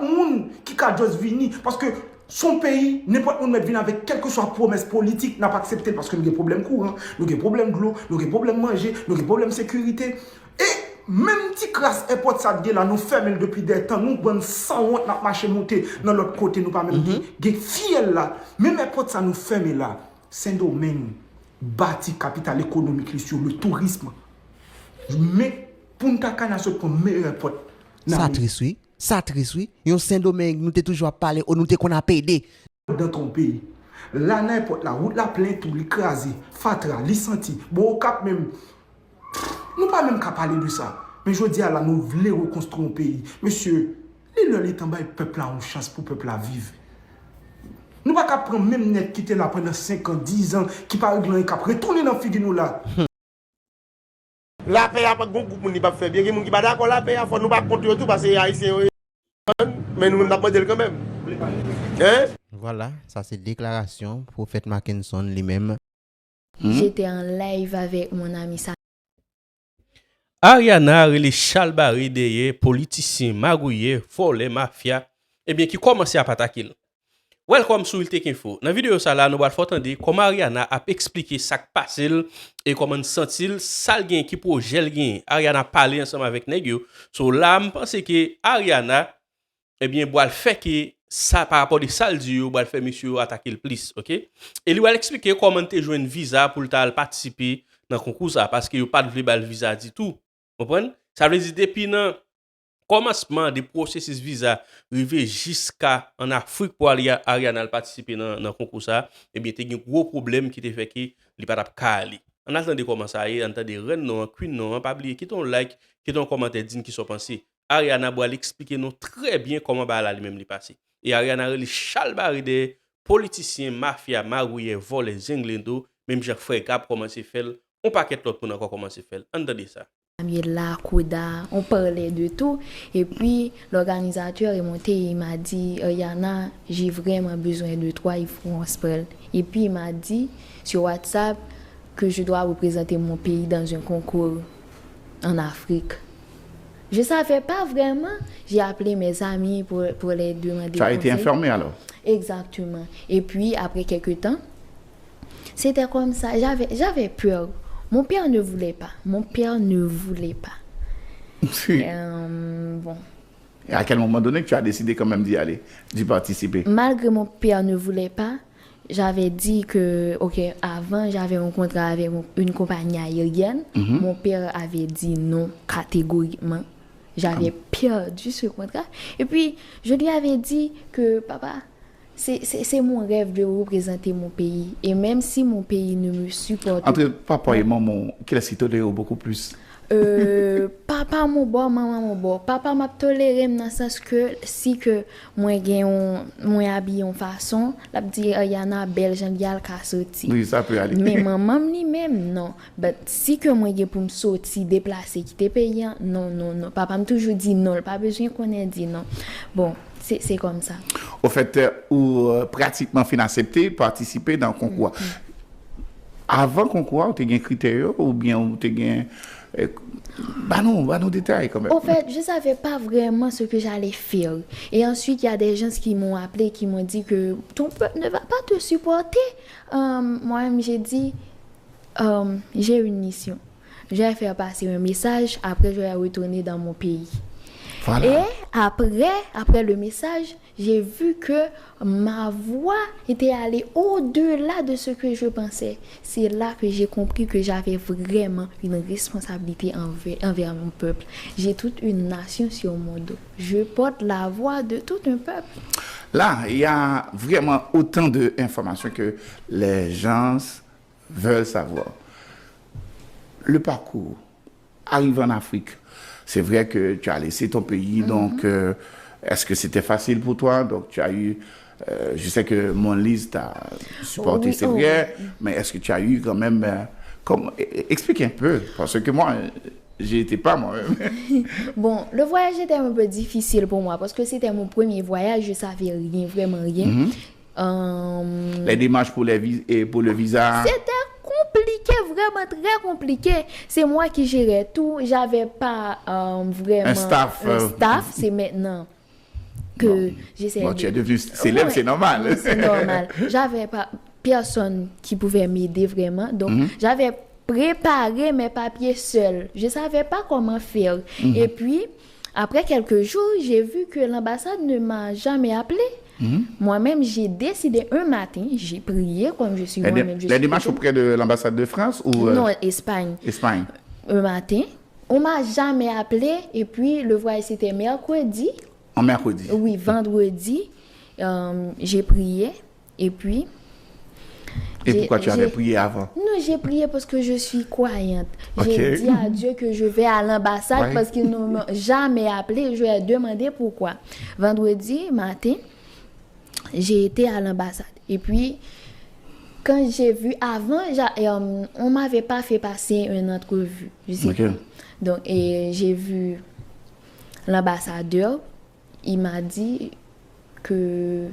n'importe monde qui a juste venir parce que son pays, n'importe où nous venir avec quelle que soit promesse politique, n'a pas accepté parce que nous avons des problèmes courants, nous avons des problèmes de l'eau, nous avons des problèmes de manger, nous avons des problèmes de sécurité. Et même si classe airport ça là, nous fermons depuis des temps, nous prenons 100 honte, nous marché monter dans l'autre côté, nous pas même dit, des fiel là, même airport ça nous ferme là, Saint-Domingue bâti capital économique sur le tourisme. Mais Punta Cana se prend meilleur airport. Ça triste oui. Ça triste oui. Yon Saint-Domingue nous t'es toujours parlé ou nous t'es qu'on a payé dans ton pays. Là n'importe la route la plein tout l'écrasé, fatra, li senti. Bon cap même nous pas même qu'à parler de ça. Mais je dis à la nous voulons reconstruire un pays. Monsieur, les temps bas peuple a une chance pour peuple à vivre. Nous pas qu'à prendre même net qui était là pendant 5 ans, 10 ans qui pas régler cap retourner dans figue nous là. La paix a pas groupe moun qui pas faire bien, moun qui pas d'accord la paix, faut nous pas compter tout parce que haïtien mais nous n'a pas dire quand même. Hein? Voilà, ça c'est déclaration prophète Mackinson lui-même. J'étais en live avec mon ami ça. Ariana les Chalbari deye politicien magouillé, volé mafia et bien qui commençait à attaquer. Welcome sur le Tech Info. Dans la vidéo ça là nous va entendre comment Ariana a expliqué ça qui passe et comment sentil ça gain qui projet gain. Ariana parler ensemble avec nèg yo. So là me pense que Ariana eh bien boit fait que ça par rapport de ça le dit boit fait monsieur attaquer le plus, OK? Et lui va expliquer comment te joindre visa pour participer dans concours ça parce que yo pas de bal visa du tout. Comprenez? Ça veut dire depuis dans commencement des processus visa arrivé jusqu'à en Afrique pour aller Ariana participer dans concours ça, et bien t'as un gros problème qui te fait que li pas kali. On attend comment ça est, on attend des reine non, queen non, pas oublier qui ton like, qui ton commentaire dit qui sont pensés. Ariana va expliquer nous très bien comment ba la lui-même li passé. Et Ariana li chalbari des politiciens mafia marouillé volé zinglendo, même Jacques frère cap commencer faire on paquet l'autre pour encore commencer faire. Entendez ça. Là, Kouda, on parlait de tout. Et puis, l'organisateur est monté, il m'a dit, Yana, j'ai vraiment besoin de toi, il faut qu'on se parle. Et puis, il m'a dit sur WhatsApp que je dois représenter mon pays dans un concours en Afrique. Je ne savais pas vraiment. J'ai appelé mes amis pour les demander. Tu as été informé alors? Exactement. Et puis, après quelques temps, c'était comme ça. J'avais peur. Mon père ne voulait pas. Bon. Et à quel moment donné que tu as décidé quand même d'y aller, d'y participer? Malgré mon père ne voulait pas, j'avais dit que, ok, avant j'avais un contrat avec une compagnie aérienne. Mon père avait dit non catégoriquement. J'avais perdu ce contrat. Et puis, je lui avais dit que, papa, c'est mon rêve de représenter mon pays. Et même si mon pays ne me supporte pas. Entre papa et maman, quel est toléré beaucoup plus? Papa mon bon, maman mon bon. Papa m'a toléré dans le sens que si que moi habillé en façon, la dit Yana belle janvial ka sorti. Oui, ça peut aller. Mais maman ni même non. Mais si que moi pour me sortir déplacer quitter pays, non. Papa m'a toujours dit non, pas besoin qu'on ait dit non. Bon, c'est comme ça. Au fait, ou pratiquement fin accepté participer dans le concours. Avant le concours, tu as un critère ou bien tu as un bah non, détails quand même. En fait, je ne savais pas vraiment ce que j'allais faire. Et ensuite, il y a des gens qui m'ont appelé, qui m'ont dit que ton peuple ne va pas te supporter. Moi-même, j'ai dit, j'ai une mission. Je vais faire passer un message, après je vais retourner dans mon pays. Voilà. Et après le message, j'ai vu que ma voix était allée au-delà de ce que je pensais. C'est là que j'ai compris que j'avais vraiment une responsabilité envers mon peuple. J'ai toute une nation sur mon dos. Je porte la voix de tout un peuple. Là, il y a vraiment autant d'informations que les gens veulent savoir. Le parcours, arrivé en Afrique, c'est vrai que tu as laissé ton pays, donc est-ce que c'était facile pour toi? Donc tu as eu, je sais que mon Lise t'a supporté, c'est vrai, mais est-ce que tu as eu quand même, explique un peu, parce que moi, j'y étais pas moi-même. Bon, le voyage était un peu difficile pour moi, parce que c'était mon premier voyage, je savais rien, vraiment rien. Les démarches pour le visa. C'était compliqué, vraiment très compliqué. C'est moi qui gérais tout. J'avais pas vraiment un staff. C'est maintenant. que j'essayais Bon, tu es devenu célèbre, Ouais, c'est normal. oui, c'est normal. J'avais pas personne qui pouvait m'aider vraiment. Donc, j'avais préparé mes papiers seule. Je savais pas comment faire. Et puis, après quelques jours, j'ai vu que l'ambassade ne m'a jamais appelé. Moi-même, j'ai décidé un matin, j'ai prié comme je suis moi-même. Les démarches auprès de l'ambassade de France ou Non, Espagne. Espagne? Un matin, on m'a jamais appelé. Et puis, le voyage, c'était mercredi. En mercredi. Oui, vendredi, j'ai prié. Et puis... Et pourquoi tu avais prié avant? Non, j'ai prié parce que je suis croyante. Ok. J'ai dit à Dieu que je vais à l'ambassade Ouais. parce qu'ils ne m'ont jamais appelé. Je lui ai demandé pourquoi. Vendredi matin, j'ai été à l'ambassade. Et puis, quand j'ai vu avant, on ne m'avait pas fait passer une entrevue. Je sais Ok. pas. Donc, et j'ai vu l'ambassadeur. Il m'a dit que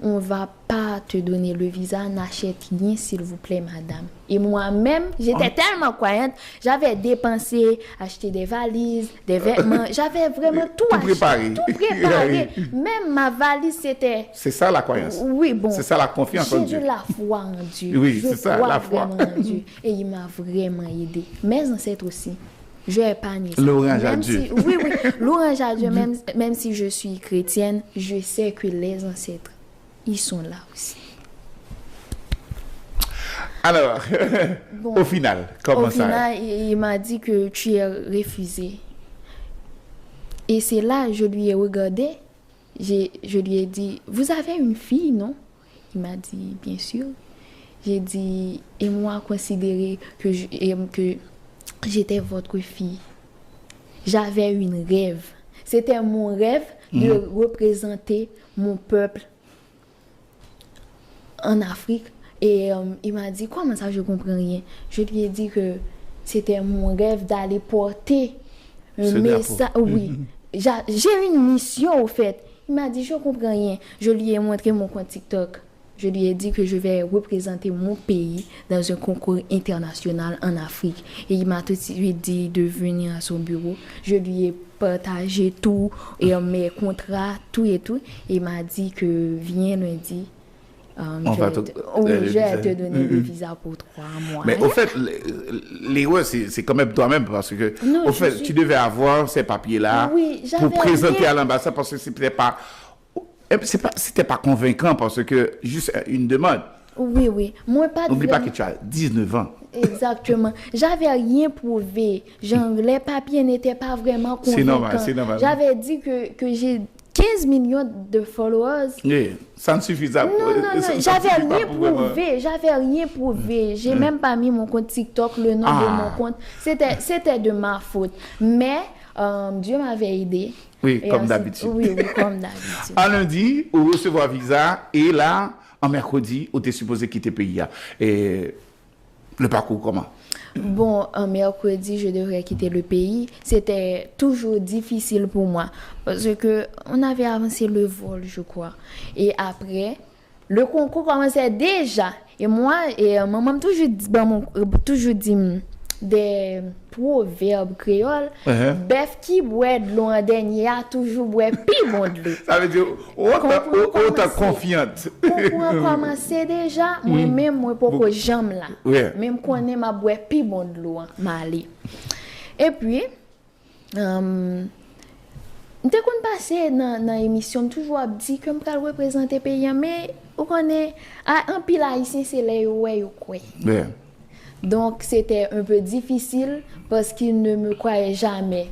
on va pas te donner le visa, n'achète rien s'il vous plaît madame. Et moi-même, j'étais tellement croyante, j'avais dépensé, acheté des valises, des vêtements, j'avais vraiment tout acheté, préparé. tout préparé. Même ma valise c'était C'est ça la croyance. oui, bon. C'est ça la confiance en J'ai Dieu. de la foi en Dieu. Oui, Je c'est ça, crois la foi. vraiment en Dieu. Et il m'a vraiment aidé. Mes ancêtres aussi. Je n'ai pas nié ça. L'orange à Même Dieu. si- oui, oui. L'orange à Dieu, même si je suis chrétienne, je sais que les ancêtres, ils sont là aussi. Alors, Bon. au final, comment Au ça? final, il m'a dit que tu es refusé. Et c'est là, je lui ai regardé. Je lui ai dit, vous avez une fille, non? Il m'a dit, bien sûr. J'ai dit, et moi, considérer que j'étais votre fille. J'avais une rêve. C'était mon rêve de représenter mon peuple en Afrique. Et il m'a dit, comment ça, je comprends rien? Je lui ai dit que c'était mon rêve d'aller porter un Ce message. drapeau. Oui, j'ai une mission au fait. Il m'a dit, je comprends rien. Je lui ai montré mon compte TikTok. Je lui ai dit que je vais représenter mon pays dans un concours international en Afrique. Et il m'a tout de suite dit de venir à son bureau. Je lui ai partagé tout, et mes contrats, tout et tout. Et il m'a dit que viens lundi. Je vais te donner le visa pour 3 mois. Mais au fait, l'erreur, c'est quand même toi-même parce que, Non, au fait, tu devais avoir ces papiers-là Oui, j'avais pour présenter rien. à l'ambassade parce que c'était pas convaincant parce que juste une demande. Oui, oui. Moi, pas de N'oublie pas vraiment- que tu as 19 ans. Exactement. J'avais rien prouvé. Genre, les papiers n'étaient pas vraiment convaincants. C'est normal, c'est normal. J'avais dit que j'ai 15 millions de followers. Oui, ça ne suffit pas. Non, non, ça non, ne j'avais suffit pas rien pour vraiment- prouvé. J'avais rien prouvé. J'ai même pas mis mon compte TikTok, le nom de Ah. mon compte. C'était de ma faute. Mais Dieu m'avait aidé. Oui, Et comme ensuite- d'habitude. Oui, oui, comme d'habitude. En lundi, on recevoir visa et là, en mercredi, on était supposé quitter le pays. Et le parcours, comment? Bon, un mercredi, je devrais quitter le pays. C'était toujours difficile pour moi parce que on avait avancé le vol, je crois. Et après, le concours commençait déjà. Et moi, maman toujours dit des proverbes créoles. Bœuf qui boit de l'eau en dernier a toujours boit plus bon de l'eau. Ça veut dire, Comprends autant comment confiante. Pour commencer déjà, moi-même, moi, pourquoi j'aime là. Ouais. Même qu'on aime à boire plus bon de l'eau, m'aller. Et puis, dès qu'on passait dans l'émission, toujours dit que je vais représenter le pays, mais on connaît, un pile haïtien, c'est les ouais ou quoi. Ouais. Donc, c'était un peu difficile parce qu'il ne me croyait jamais.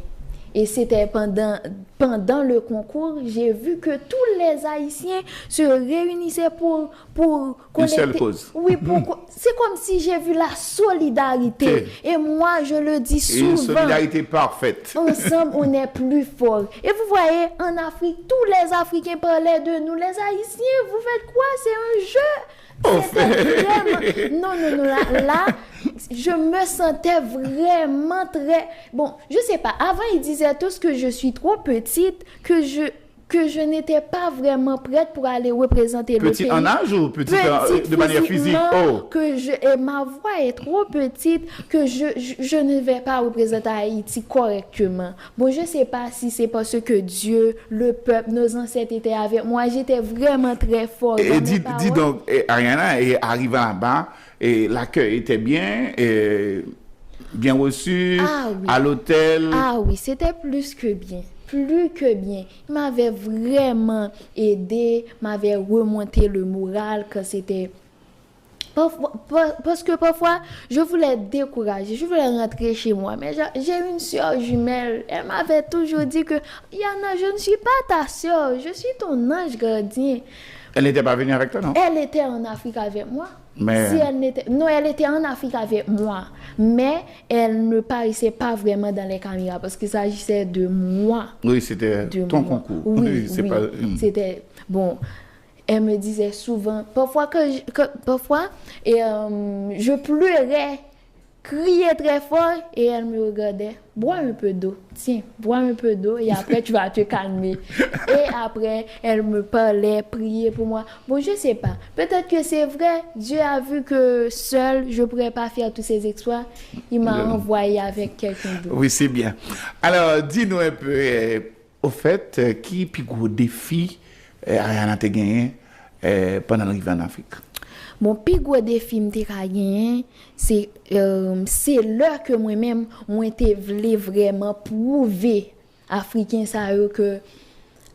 Et c'était pendant le concours, j'ai vu que tous les Haïtiens se réunissaient pour Une seule connecter. cause. Oui, c'est comme si j'ai vu la solidarité. Et moi, je le dis Et une souvent. solidarité parfaite. Ensemble, on est plus fort. Et vous voyez, en Afrique, tous les Africains parlaient de nous. Les Haïtiens, vous faites quoi? C'est un jeu. C'était vraiment... Non, là, je me sentais vraiment très... Bon, je sais pas. Avant, ils disaient tous que je suis trop petite, que je que je n'étais pas vraiment prête pour aller représenter le pays. Petit en âge ou petit de manière physique? Oh. Et ma voix est trop petite que je ne vais pas représenter Haïti correctement. Bon, je ne sais pas si c'est parce que Dieu, le peuple, nos ancêtres étaient avec moi. J'étais vraiment très fort. Et dis donc, Ariana, et arrivant là-bas, et l'accueil était bien, et bien reçu, à l'hôtel. Ah oui, c'était plus que bien. Plus que bien. Il m'avait vraiment aidé, m'avait remonté le moral quand c'était... Parce que parfois, je voulais décourager, je voulais rentrer chez moi. Mais j'ai une soeur jumelle. Elle m'avait toujours dit que Yana, je ne suis pas ta soeur, je suis ton ange gardien. Elle n'était pas venue avec toi, non? Elle était en Afrique avec moi. Mais... Si elle n'était... Non, elle était en Afrique avec moi. Mais elle ne paraissait pas vraiment dans les caméras parce qu'il s'agissait de moi. Oui, c'était ton concours. Oui, c'est oui. pas... C'était... Bon, elle me disait souvent... Parfois, je pleurais, criais très fort et elle me regardait. Bois un peu d'eau. Tiens, bois un peu d'eau et après tu vas te calmer. Et après, elle me parlait, priait pour moi. Bon, je sais pas. Peut-être que c'est vrai. Dieu a vu que seul, je pourrais pas faire tous ces exploits. Il m'a envoyé avec quelqu'un d'autre. Oui, c'est bien. Alors, dis-nous un peu, au fait, qui est le plus gros défi Ariana t'a gagné pendant l'arrivée en Afrique? Mon plus gros défi que j'ai gagné, c'est là que moi-même, moi, voulais vraiment prouver Africains que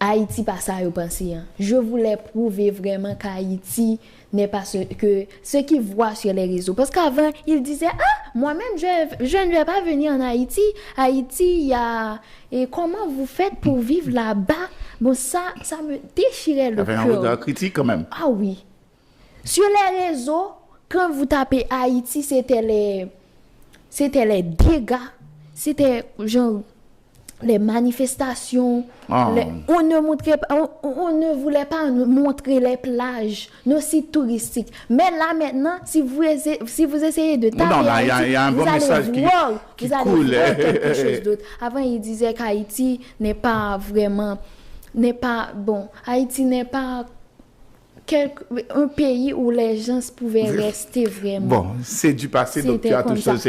Haïti pas ça yo penser. Je voulais prouver vraiment qu'Haïti n'est pas ce qu'ils voient sur les réseaux. Parce qu'avant, ils disaient moi-même je ne vais pas venir en Haïti. Haïti, il y a et comment vous faites pour vivre là-bas? Bon, ça me déchirait le cœur. Il y avait un critique quand même. Ah oui. Sur les réseaux, quand vous tapez Haïti, c'était les dégâts, c'était genre les manifestations. On ne voulait pas montrer les plages, nos sites touristiques. Mais là maintenant, si vous essayez de taper il y a un bon message qui coule. Quelque chose d'autre. Avant, il disait qu'Haïti n'est pas bon. Haïti n'est pas un pays où les gens pouvaient rester vraiment. Bon, c'est du passé, donc tu as tout chose.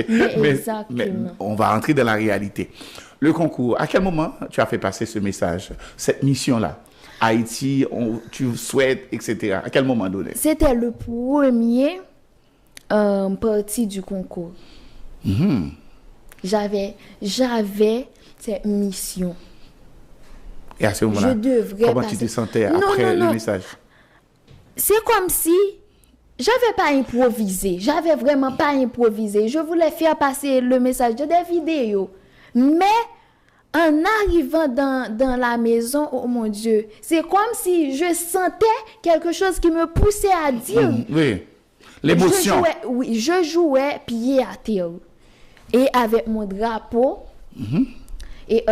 Mais on va rentrer dans la réalité. Le concours, à quel moment tu as fait passer ce message, cette mission-là? Haïti, tu souhaites, etc. À quel moment donné? C'était le premier partie du concours. Mm-hmm. J'avais cette mission. Et à ce moment-là, comment tu te sentais après le message? C'est comme si j'avais pas improvisé. J'avais vraiment pas improvisé. Je voulais faire passer le message de des vidéos. Mais en arrivant dans la maison, oh mon Dieu, c'est comme si je sentais quelque chose qui me poussait à dire. Oui, l'émotion. Je jouais pied à terre. Et avec mon drapeau. Mm-hmm. Et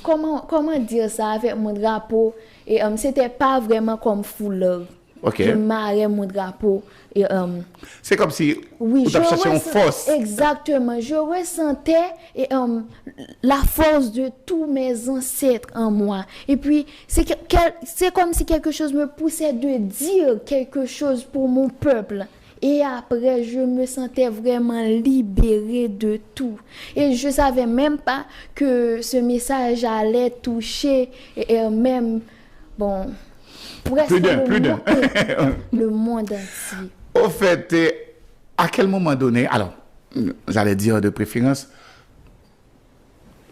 comment dire ça avec mon drapeau? Et c'était pas vraiment comme fouleur. Okay. Je marrais mon drapeau. Et, c'est comme si oui, tu cherché une force. Exactement. Je ressentais la force de tous mes ancêtres en moi. Et puis, c'est comme si quelque chose me poussait de dire quelque chose pour mon peuple. Et après, je me sentais vraiment libérée de tout. Et je ne savais même pas que ce message allait toucher et même, bon... Plus d'un. Le monde entier. Au fait, à quel moment donné, alors, j'allais dire de préférence,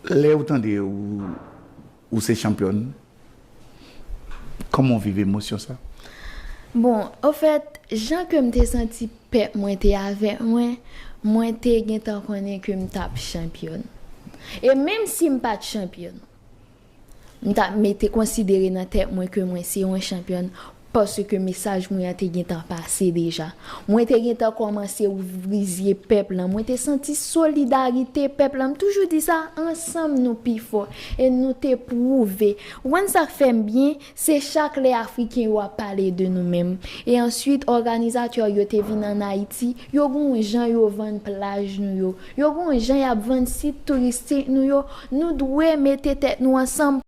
les autant de où c'est championne, comment on vit l'émotion ça? Bon, au fait, Jean que me t'ai senti pep, moi t'es avec moi t'es gen connaît que me tape championne. Et même si me pas championne, mais t'es considéré dans tête moi que moi c'est un championne parce que message moi t'es gen temps passé déjà. Moi t'es gen temps commencé ouvrir peuple là, moi t'es senti solidarité peuple là, toujours dit ça ensemble nous plus fort et nous t'es prouvé. When ça fait bien, c'est chaque les africains qui a parlé de nous-mêmes. Et ensuite organisateur yo t'es vinn en Haïti, yo gon gens yo vendre plage nous yo gon gens y a vendre site touristique nous yo, nous doit mettre tête nous ensemble